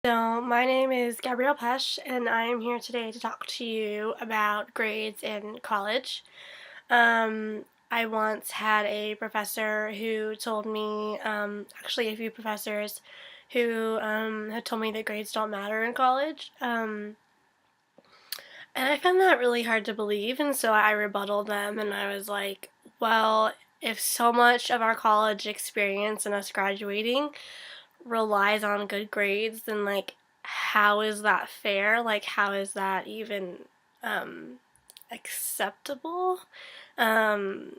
So, my name is Gabrielle Pesh, and I am here today to talk to you about grades in college. I once had a professor who told me, actually, a few professors who had told me that grades don't matter in college. And I found that really hard to believe, and so I rebutted them, and I was like, well, if so much of our college experience and us graduating relies on good grades, then how is that fair? Like how is that even um acceptable? Um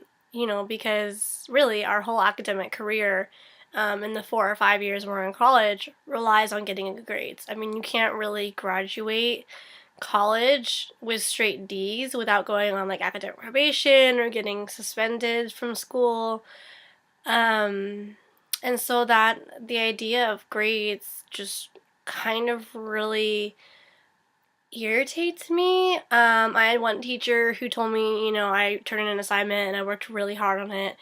because really our whole academic career in the 4 or 5 years we're in college relies on getting good grades. I mean, you can't really graduate college with straight D's without going on academic probation or getting suspended from school. Um, and so that the idea of grades just kind of really irritates me. I had one teacher who told me, I turned in an assignment and I worked really hard on it.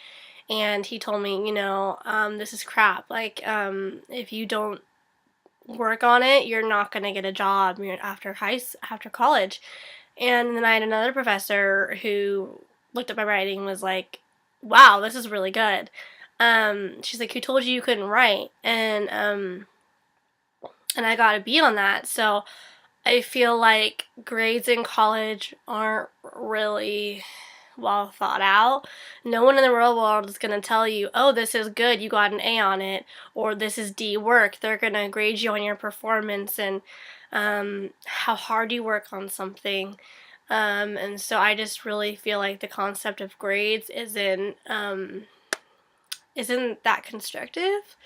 And he told me, this is crap. If you don't work on it, you're not gonna get a job after college. And then I had another professor who looked at my writing and was like, wow, this is really good. She's like, who told you you couldn't write? And I got a B on that. So I feel like grades in college aren't really well thought out. No one in the real world is going to tell you, oh, this is good, you got an A on it, or this is D work. They're going to grade you on your performance and how hard you work on something. And so I just really feel like the concept of grades isn't that constructive.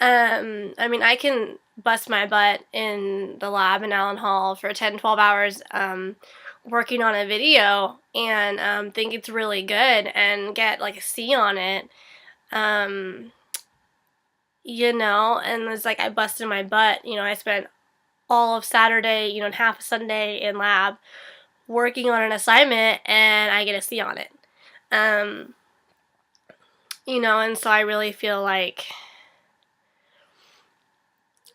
I mean, I can bust my butt in the lab in Allen Hall for 10, 12 hours working on a video and think it's really good and get like a C on it. Um, and it's like I busted my butt. I spent all of Saturday, and half of Sunday in lab working on an assignment and I get a C on it. Um, and so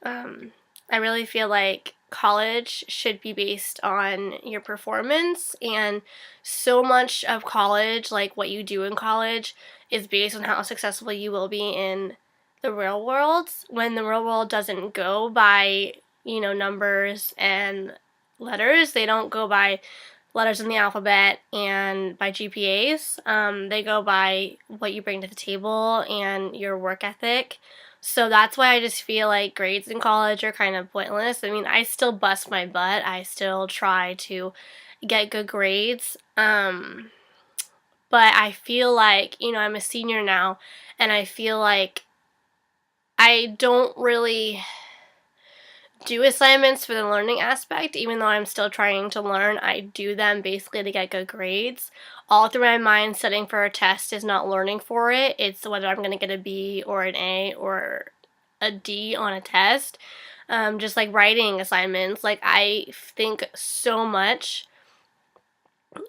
Um, I really feel like college should be based on your performance, and so much of college, like what you do in college, is based on how successful you will be in the real world. When the real world doesn't go by, numbers and letters, they don't go by letters in the alphabet and by GPAs. They go by what you bring to the table and your work ethic. So that's why I just feel like grades in college are kind of pointless. I mean, I still bust my butt. I still try to get good grades. But I feel like, I'm a senior now, and I feel like I don't really do assignments for the learning aspect. Even though I'm still trying to learn, I do them basically to get good grades. All through my mind, studying for a test is not learning for it. It's whether I'm going to get a B or an A or a D on a test. Just like writing assignments, like I think so much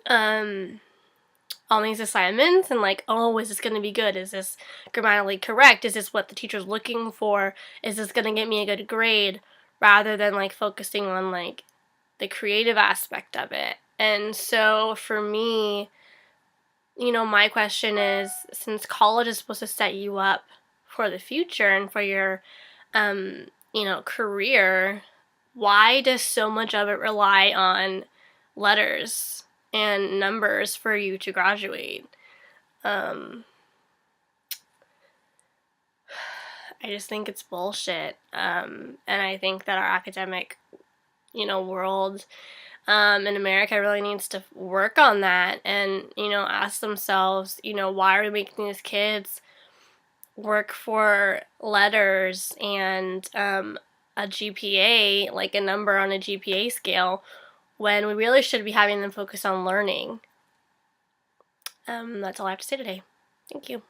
on these assignments and oh, is this going to be good? Is this grammatically correct? Is this what the teacher's looking for? Is this going to get me a good grade? Rather than focusing on the creative aspect of it. And so for me, my question is, since college is supposed to set you up for the future and for your career, why does so much of it rely on letters and numbers for you to graduate? Um, I just think it's bullshit. And I think that our academic, world in America really needs to work on that and, ask themselves, why are we making these kids work for letters and a GPA, like a number on a GPA scale, when we really should be having them focus on learning. That's all I have to say today. Thank you.